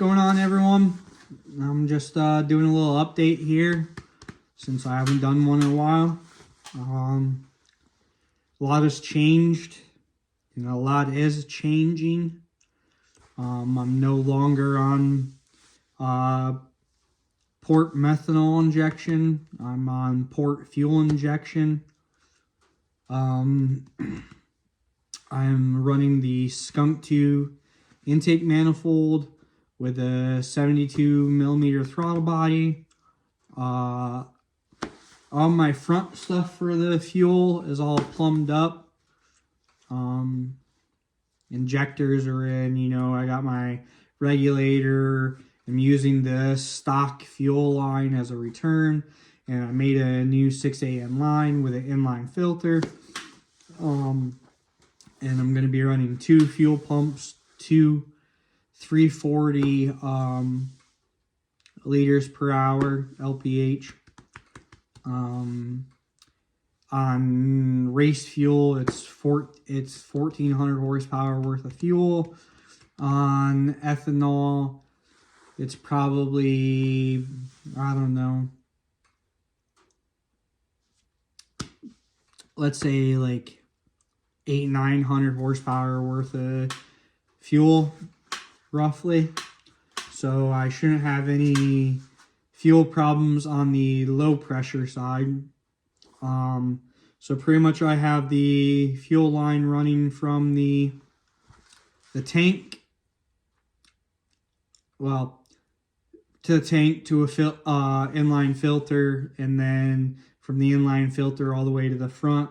going on, everyone? I'm just doing a little update here since I haven't done one in a while. A lot has changed. A lot is changing. I'm no longer on port methanol injection. I'm on port fuel injection. I'm running the Skunk 2 intake manifold with a 72 millimeter throttle body. All my front stuff for the fuel is all plumbed up. Injectors are in, I got my regulator. I'm using the stock fuel line as a return, and I made a new 6AN line with an inline filter. And I'm going to be running 2 fuel pumps, 2 340 liters per hour LPH. On race fuel, it's 1,400 horsepower worth of fuel. On ethanol, it's probably, I don't know, let's say like 800-900 horsepower worth of fuel, roughly. So I shouldn't have any fuel problems on the low pressure side. So pretty much I have the fuel line running from the tank, well, to the tank to a inline filter, and then from the inline filter all the way to the front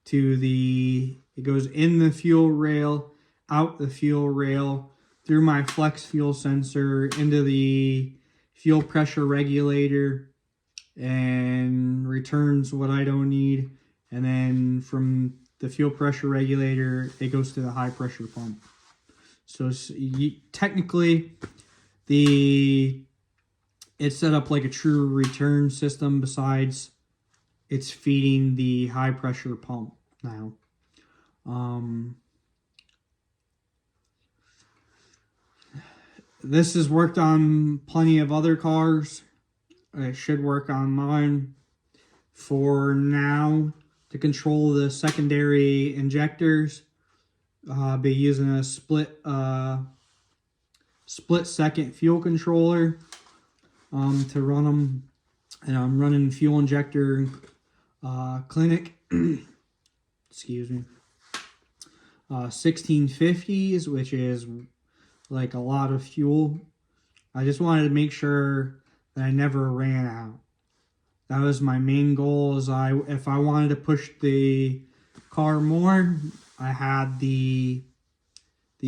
to it goes in the fuel rail, out the fuel rail, through my flex fuel sensor, into the fuel pressure regulator, and returns what I don't need. And then from the fuel pressure regulator, it goes to the high pressure pump. So technically, it's set up like a true return system, besides it's feeding the high pressure pump now. This has worked on plenty of other cars. It should work on mine. For now, to control the secondary injectors, I'll be using a split second fuel controller to run them. And I'm running fuel injector Clinic, excuse me, 1650s, which is like a lot of fuel. I just wanted to make sure that I never ran out. That was my main goal. If I wanted to push the car more, I had the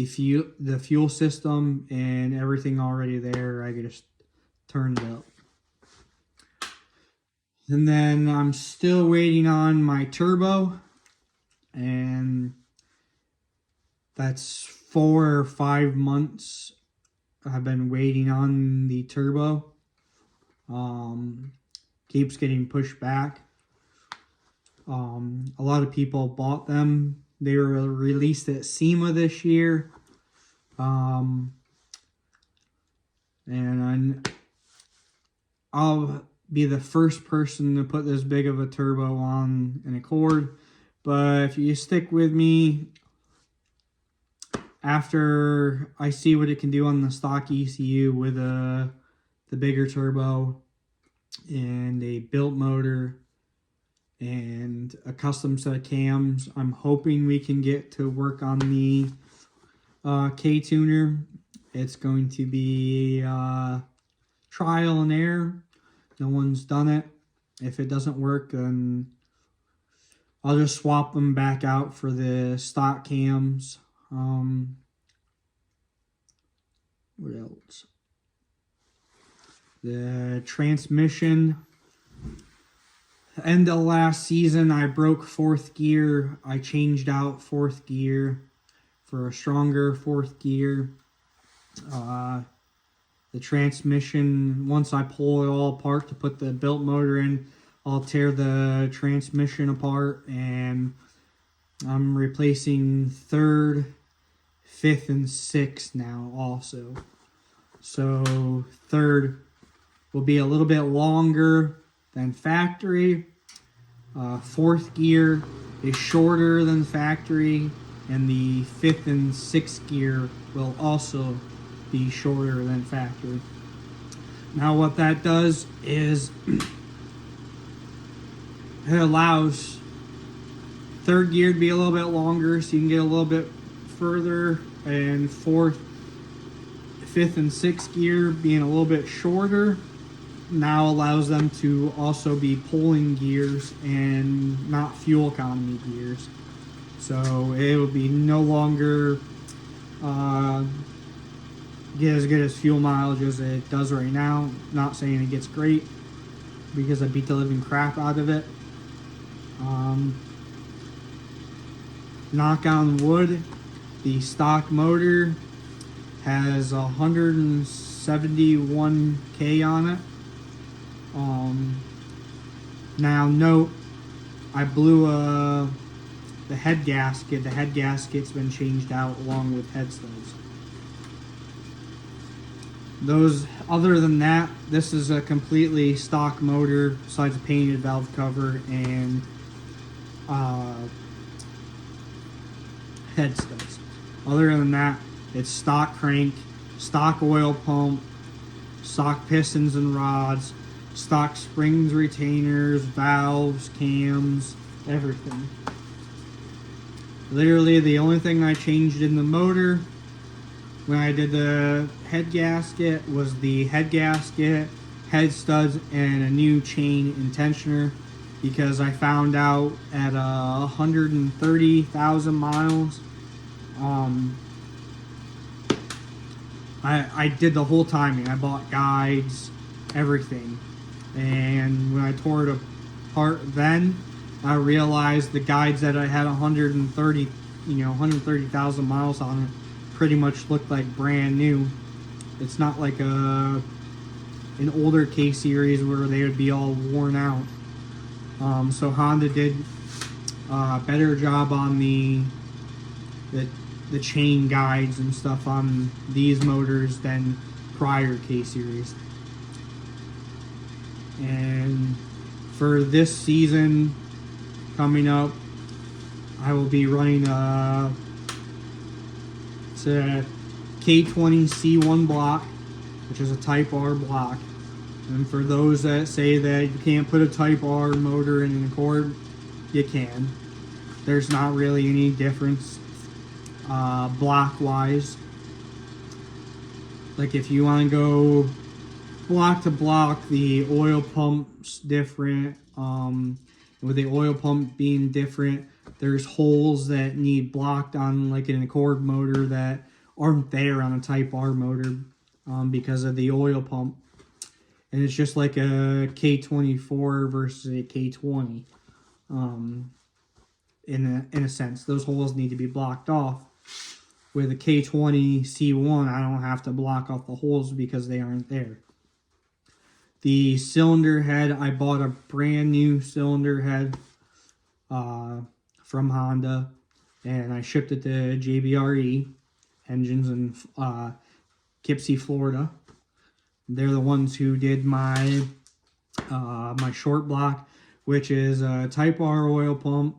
fuel system and everything already there. I could just turn it up. And then I'm still waiting on my turbo, and that's 4 or 5 months I've been waiting on the turbo. Keeps getting pushed back. A lot of people bought them. They were released at SEMA this year. And I'll be the first person to put this big of a turbo on an Accord. But if you stick with me, after I see what it can do on the stock ECU with the bigger turbo and a built motor and a custom set of cams, I'm hoping we can get to work on the K-tuner. It's going to be trial and error. No one's done it. If it doesn't work, then I'll just swap them back out for the stock cams. What else? The transmission. End of last season, I broke 4th gear. I changed out 4th gear for a stronger 4th gear. The transmission, once I pull it all apart to put the built motor in, I'll tear the transmission apart, and I'm replacing 3rd, 5th, and 6th now also. So third will be a little bit longer than factory. Fourth gear is shorter than factory, and the fifth and sixth gear will also be shorter than factory. Now what that does is it allows third gear to be a little bit longer so you can get a little bit further, and fourth, fifth, and sixth gear being a little bit shorter now allows them to also be pulling gears and not fuel economy gears. So it will be no longer get as good as fuel mileage as it does right now. Not saying it gets great because I beat the living crap out of it. Knock on wood, the stock motor has 171K on it. Now note, I blew the head gasket. The head gasket's been changed out along with head studs. Other than that, this is a completely stock motor besides a painted valve cover and head studs. Other than that, it's stock crank, stock oil pump, stock pistons and rods, stock springs, retainers, valves, cams, everything. Literally the only thing I changed in the motor when I did the head gasket was the head gasket, head studs, and a new chain and tensioner, because I found out at 130,000 miles, I did the whole timing. I bought guides, everything. And when I tore it apart then, I realized the guides that I had 130,000 miles on it pretty much looked like brand new. It's not like an older K series where they would be all worn out. So Honda did a better job on the chain guides and stuff on these motors than prior K series. And for this season coming up, I will be running it's a K20 C1 block, which is a Type R block. And for those that say that you can't put a Type R motor in an Accord, you can. There's not really any difference block wise. Like if you want to go block to block, the oil pump's different. With the oil pump being different, there's holes that need blocked on like an Accord motor that aren't there on a Type R motor because of the oil pump. And it's just like a K24 versus a K20 in a sense. Those holes need to be blocked off. With a K20 C1, I don't have to block off the holes because they aren't there. The cylinder head, I bought a brand new cylinder head from Honda, and I shipped it to JBRE Engines in Kipsey, Florida. They're the ones who did my my short block, which is a Type R oil pump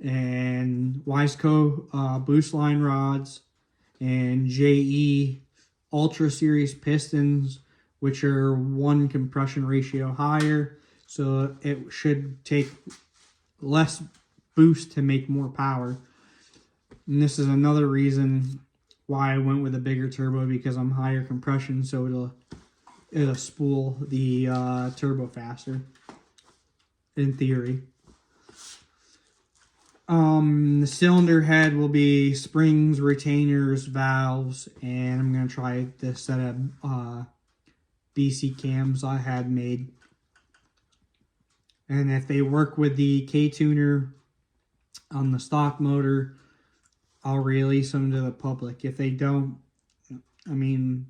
and Wiseco boost line rods and JE Ultra Series pistons, which are one compression ratio higher, so it should take less boost to make more power. And this is another reason why I went with a bigger turbo, because I'm higher compression, so it'll spool the turbo faster, in theory. The cylinder head will be springs, retainers, valves, and I'm going to try this set of BC cams I had made. And if they work with the K-tuner on the stock motor, I'll release them to the public. If they don't, I mean,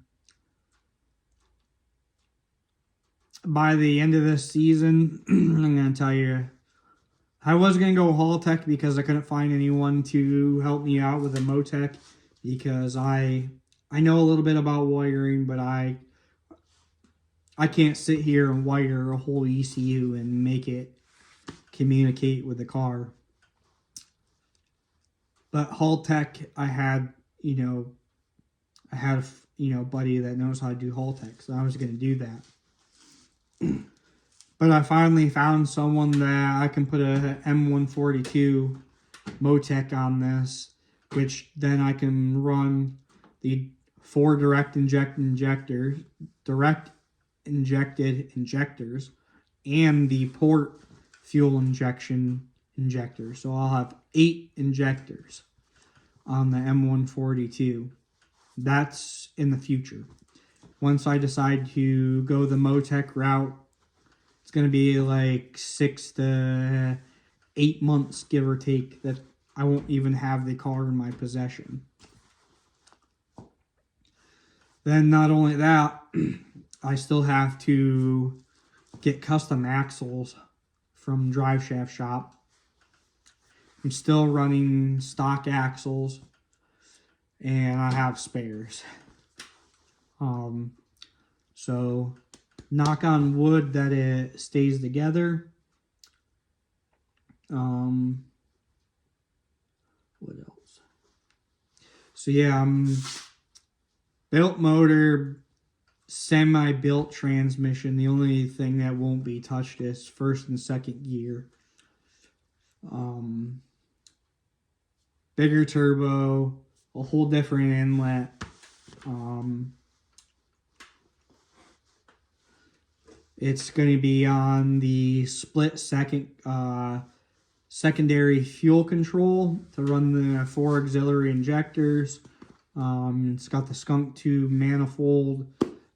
by the end of this season, I'm going to tell you, I was going to go Haltech because I couldn't find anyone to help me out with a Motec, because I I know a little bit about wiring, but I can't sit here and wire a whole ECU and make it communicate with the car. But Haltech, I had a buddy that knows how to do Haltech, so I was going to do that. But I finally found someone that I can put a M142 Motec on this, which then I can run the 4 direct injected injectors and the port fuel injection injector. So I'll have 8 injectors on the M142. That's in the future. Once I decide to go the Motec route, it's going to be like 6 to 8 months, give or take, that I won't even have the car in my possession. Then not only that, I still have to get custom axles from Drive Shaft Shop. I'm still running stock axles, and I have spares. So knock on wood that it stays together. What else? So yeah, built motor, semi-built transmission. The only thing that won't be touched is first and second gear. Bigger turbo, a whole different inlet. It's going to be on the split secondary fuel control to run the 4 auxiliary injectors. It's got the Skunk 2 manifold,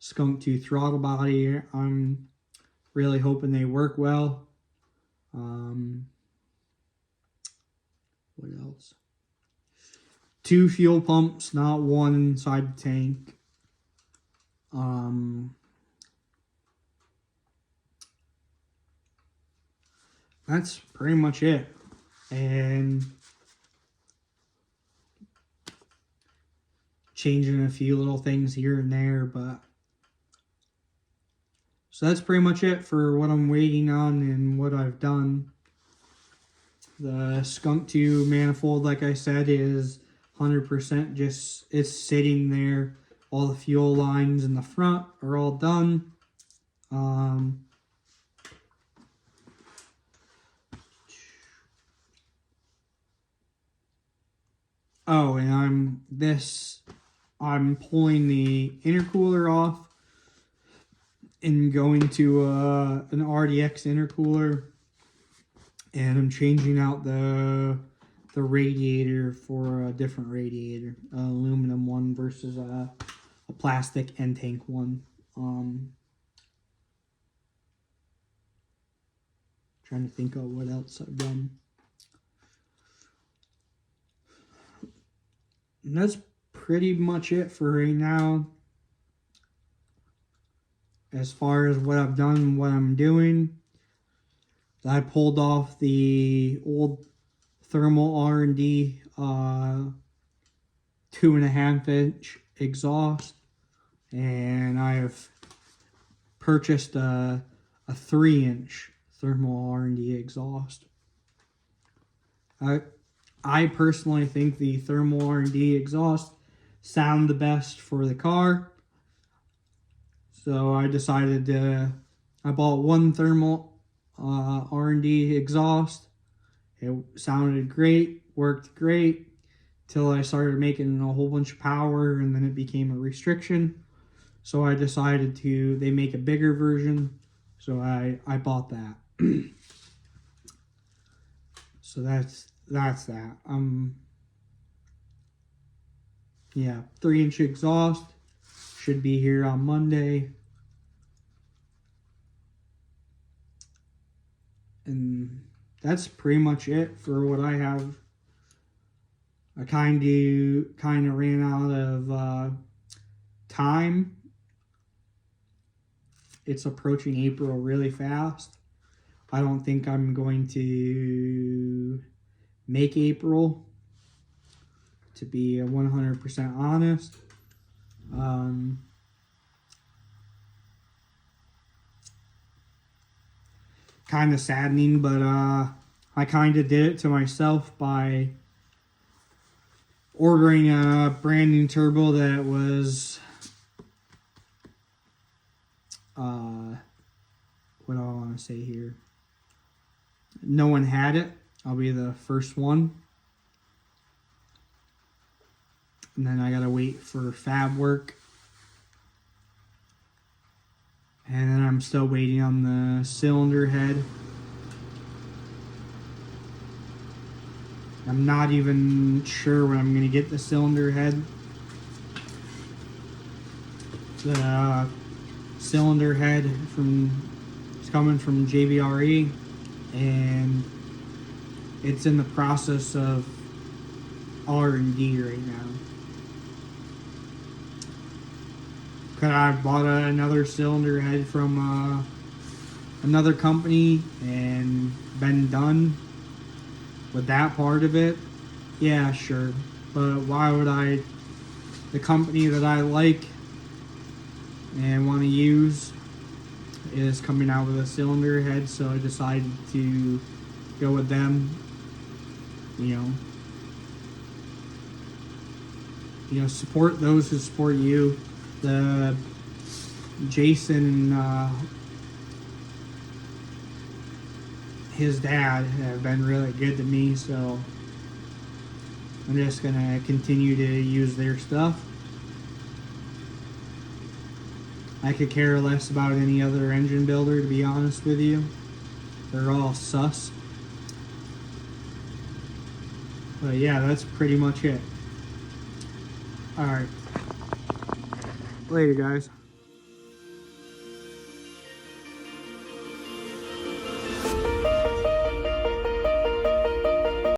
Skunk 2 throttle body. I'm really hoping they work well. What else? 2 fuel pumps, not one inside the tank. That's pretty much it. And changing a few little things here and there, but so that's pretty much it for what I'm waiting on and what I've done. The Skunk 2 manifold, like I said, is 100% just, it's sitting there. All the fuel lines in the front are all done. Oh, and I'm pulling the intercooler off and going to an RDX intercooler, and I'm changing out the radiator for a different radiator, an aluminum one versus a plastic end tank one. Trying to think of what else I've done. And that's pretty much it for right now. As far as what I've done and what I'm doing, I pulled off the old thermal R&D 2.5-inch exhaust, and I have purchased a 3-inch thermal R&D exhaust. I personally think the thermal R&D exhaust sound the best for the car. So I decided I bought one thermal R&D exhaust. It sounded great, worked great, till I started making a whole bunch of power, and then it became a restriction. So I decided they make a bigger version, so I bought that. So that's that. Yeah, 3-inch exhaust should be here on Monday. And that's pretty much it for what I have. I kind of ran out of time. It's approaching April really fast. I don't think I'm going to make April, to be 100% honest. Kind of saddening, but I kind of did it to myself by ordering a brand new turbo that was what do I want to say here? No one had it. I'll be the first one. And then I gotta wait for fab work. And then I'm still waiting on the cylinder head. I'm not even sure when I'm gonna get the cylinder head. The cylinder head is coming from JBRE, and it's in the process of R&D right now. Could I have bought another cylinder head from another company and been done with that part of it? Yeah, sure. But why would I? The company that I like and want to use is coming out with a cylinder head, so I decided to go with them. You know, support those who support you. The Jason, his dad have been really good to me, so I'm just gonna continue to use their stuff. I could care less about any other engine builder, to be honest with you. They're all sus. But yeah, that's pretty much it. Alright. Later, guys.